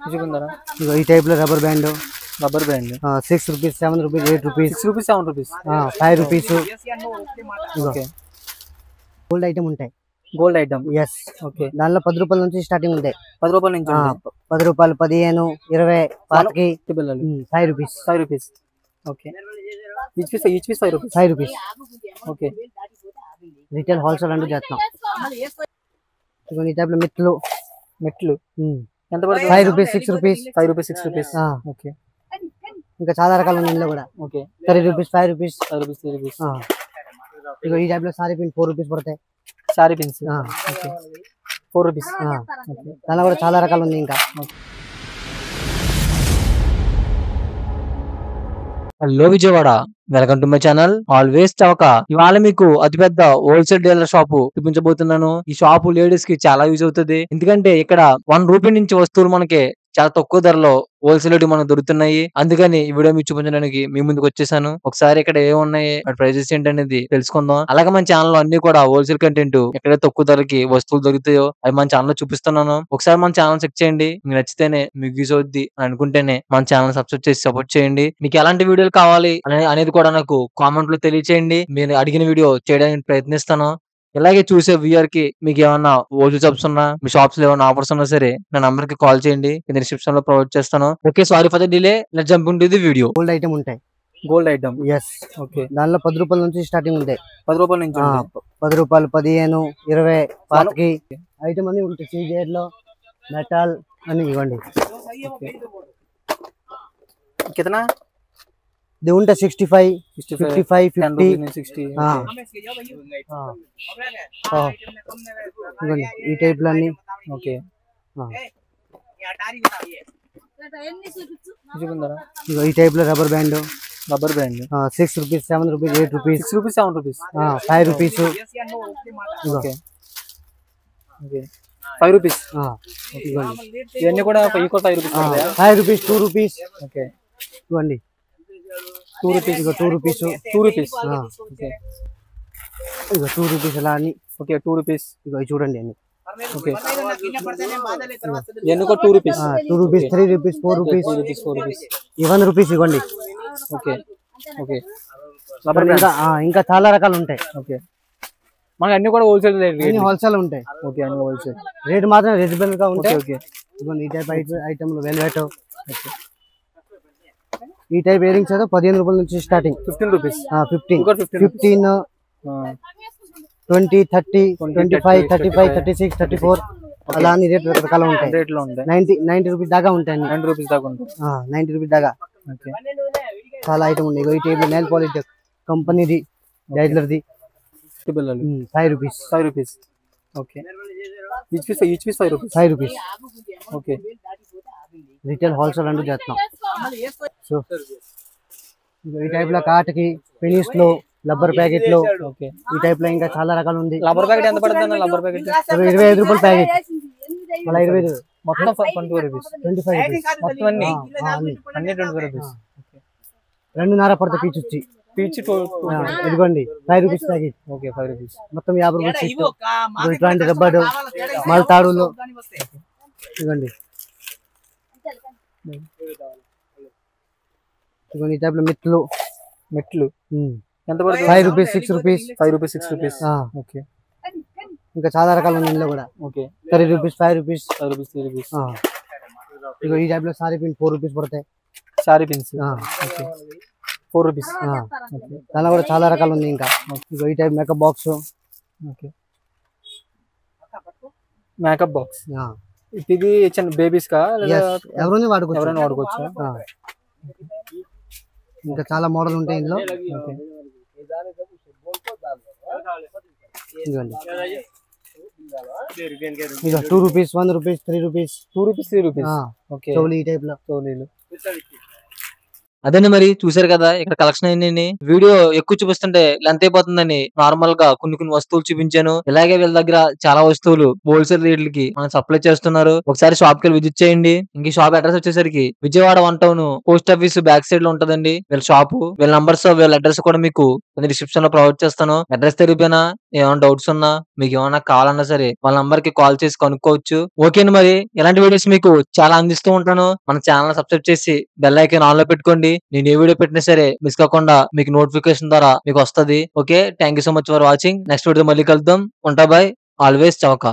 చూసుకుంటారా? ఇగో ఈ టైప్ లో rubber band rubber band 6 rupees 7 rupees 8 rupees 6 rupees 7 rupees 5 rupees. Okay. Gold item ఉంటాయి. Gold item. Yes. Okay. దానిలో 10 రూపాయల నుంచి స్టార్టింగ్ ఉంటాయి. 10 రూపాయల నుంచి 10 రూపాయలు 15 20 పాతికి 5 rupees 5 rupees. Okay. Each piece 5 rupees 5 rupees. Okay. Retail wholesale అంటూ చేస్తాం. ఈ టైప్ లో మెట్లు ఎంత పడుతుంది? 5 rupees 6 rupees 5 rupees 6 rupees. Okay. ఇంకా చాలా రకాలు ఉన్నాయి ఇందులో కూడా. Okay. 3 rupees 5 rupees 5 rupees 3 rupees. ఇగో ఈ టైప్ లో సారీ పిన్ 4 రూపీస్ పడతాయి. సారీ పిన్స్. ఓకే. 4 రూపీస్. దానిలో కూడా చాలా రకాలు ఉన్నాయి ఇంకా. Hello Vijayawada, welcome to my channel always చవక. ఇవాళ మీకు అతిపెద్ద హోల్సేల్ డీలర్ షాపు చూపించబోతున్నాను. ఈ షాపు లేడీస్ కి చాలా యూజ్ అవుతుంది. ఎందుకంటే ఇక్కడ 1 రూపీ నుంచి వస్తువులు మనకి చాలా తక్కువ ధరలో హోల్సేల్ మనకు దొరుకుతున్నాయి. అందుకని ఈ వీడియో మీకు చూపించడానికి మీ ముందుకు వచ్చేసాను. ఒకసారి ఇక్కడ ఏమున్నాయి, ప్రైజెస్ ఏంటనేది తెలుసుకుందాం. అలాగే మన ఛానల్ లో అన్ని కూడా హోల్సేల్ కంటెంట్ ఎక్కడైతే తక్కువ ధరకి వస్తువులు దొరుకుతాయో అవి మన ఛానల్ లో చూపిస్తున్నాను. ఒకసారి మన ఛానల్ చెక్ చేయండి. మీకు నచ్చితేనే, మీకు యూజ్ అవుద్ది అనుకుంటేనే మన ఛానల్ సబ్స్క్రైబ్ చేసి సపోర్ట్ చేయండి. మీకు ఎలాంటి వీడియోలు కావాలి అనేది కూడా నాకు కామెంట్ లో తెలియచేయండి. మీరు అడిగిన వీడియో చేయడానికి ప్రయత్నిస్తాను. ఇలాగే చూసే వ్యూయర్ కి మీకు ఏమన్నా హోల్సేల్ షాప్స్ ఉన్నా, మీ షాప్స్ లో ఏమైనా ఆఫర్స్ ఉన్నా సరే నా నంబర్ కి కాల్ చేయండి. కింద డిస్క్రిప్షన్ లో ప్రొవైడ్ చేస్తాను. Okay, sorry for the delay. Let's jump into the video. Gold item ఉంటాయి. Gold item. ఎస్. ఓకే. దానిలో 10 రూపాయల నుంచి స్టార్టింగ్ ఉంటాయి. 10 రూపాయల నుంచి 10 రూపాయలు 15 20 పాతికి ఐటమ్ అన్ని ఉంటాయి. సీజర్ లో మెటల్ అని ఇవ్వండి. కిतना ఇది ఉంటే 65 55 50 60. ఇవ్వండి ఈ టైప్ లో అన్ని. ఓకే. చూసుకుంటారా? ఇగో ఈ టైప్ లో rubber band rubber band 6 rupees 7 rupees 8 rupees 6 rupees 7 rupees 5 rupees. Okay. Okay. 5 rupees. ఇవన్నీ కూడా 5 రూపీస్. 5 rupees 2 rupees. ఓకే. ఇవ్వండి 2 రూపీస్. ఇగో 2 రూపీస్ 2 రూపీస్. ఓకే. ఇగో 2 రూపీస్ అలా అని. ఓకే. 2 రూపీస్. ఇగో చూడండి అన్ని. ఓకే. ఇవన్నీ కూడా 2 rupees. 2 rupees 3 rupees 4 rupees 4 rupees 1 rupees ఇవ్వండి. ఓకే. ఓకే. ఇంకా చాలా రకాలు ఉంటాయి. ఓకే. మనకి అన్ని కూడా హోల్సేల్ రేట్. అన్ని హోల్సేల్ ఉంటాయి. ఓకే. అన్ని హోల్సేల్ రేట్ మాత్రం రీజనబుల్ గా ఉంటాయి. ఓకే. ఇవ్వండి ఈ టైప్ ఐటమ్ లో వెల్వెట్. ఈ టైప్ ఇయరింగ్స్ అయితే 15 రూపాయల నుంచి స్టార్టింగ్. 15 రూపీస్. 15 20 30 25 35 36 34 అలా అన్ని రేట్ రకాలు ఉంటాయి. రేట్లో ఉంటాయి. 90 రూపీస్ దాకా ఉంటాయి. 90 రూపీస్ దాకా ఉంటాయి. 90 రూపీస్ దాకా. ఓకే. చాలా ఐటమ్ ఉన్నాయి. ఈ టైప్ నెయిల్ పాలిష్ కంపెనీది డైలర్ది 5 rupees 5 rupees. Okay. Each piece 5 rupees 5 rupees. Okay. Retail wholesale అంటూ చేస్తాం. సో ఈ టైప్ లో కాటకి ఫినిష్ లో రబ్బర్ ప్యాకెట్ లో. ఓకే. ఈ టైప్ లో ఇంకా చాలా రకాలు ఉంది. రబ్బర్ ప్యాకెట్ ఎంత పడుతుంది? రబ్బర్ ప్యాకెట్ 25 రూపాయల ప్యాకెట్. మళ్ళీ 25 మొత్తం 25 రూపీస్. 25 రూపీస్ మొత్తం అన్ని 25 రూపీస్. 2.5 పడతాయి పీచ్ వచ్చి. పీచ్ ఇదిగోండి 5 రూపీస్ ప్యాకెట్. ఓకే. 5 రూపీస్. మొత్తం 50 రూపాయలు ఇట్లాంటి రబ్బర్ మళ్ళీ తాడులు ఇవ్వండి. ఇదిగోండి ఈ టైప్ లో మెట్లు ఎంత పడుతుంది? 5 rupees 6 rupees 5 rupees 6 rupees. Okay. ఇంకా చాలా రకాలు ఉన్నాయి ఇందులో కూడా. Okay. 3 rupees 5 rupees 5 rupees 3 rupees. ఇగో ఈ టైప్ లో సారీ పిన్ 4 రూపీస్ పడతాయి. సారీ పిన్స్. ఓకే. 4 రూపీస్. దానిలో కూడా చాలా రకాలు ఉన్నాయి ఇంకా. ఇగో ఈ type makeup box. Okay. Makeup box. ఇది చిన్న బేబీస్ కా ఎవరైనా వాడుకోవచ్చు. ఇంకా చాలా మోడల్ ఉంటాయి ఇందులో. ఇక 2 rupees 1 rupees 3 rupees 2 rupees 3 rupees. Okay. చౌలి ఈ టైప్ లో చౌలీలు. అదేండి, మరి చూసారు కదా ఇక్కడ కలెక్షన్ అయింది. వీడియో ఎక్కువ చూపిస్తుంటే లెంత్ అయిపోతుందని నార్మల్ గా కొన్ని వస్తువులు చూపించాను. ఇలాగే వీళ్ళ దగ్గర చాలా వస్తువులు హోల్సేల్ రేట్లకి మనం సప్లై చేస్తున్నారు. ఒకసారి షాప్ కి విజిట్ చేయండి. ఇంక షాప్ అడ్రస్ వచ్చేసరికి Vijayawada 1 town post office back side లో ఉంటదండి వీళ్ళ షాపు. వీళ్ళ నంబర్స్ వీళ్ళ అడ్రస్ కూడా మీకు డిస్క్రిప్షన్ లో ప్రొవైడ్ చేస్తాను. అడ్రస్ తెలియపోయినా ఏమైనా డౌట్స్ ఉన్నా మీకు ఏమైనా కావాలన్నా సరే వాళ్ళ నంబర్ కి కాల్ చేసి కనుక్కోవచ్చు. ఓకే మరి ఇలాంటి వీడియోస్ మీకు చాలా అందిస్తూ ఉంటాను. మన ఛానల్ సబ్స్క్రైబ్ చేసి బెల్ ఐకాన్ ఆన్ లో పెట్టుకోండి. నేను ఏ వీడియో పెట్టినా సరే మిస్ కాకుండా మీకు నోటిఫికేషన్ ద్వారా మీకు వస్తది. Okay, thank you so much for watching. Next video మళ్ళీ కలుద్దాం. ఉంటా, బై. ఆల్వేస్ చవక.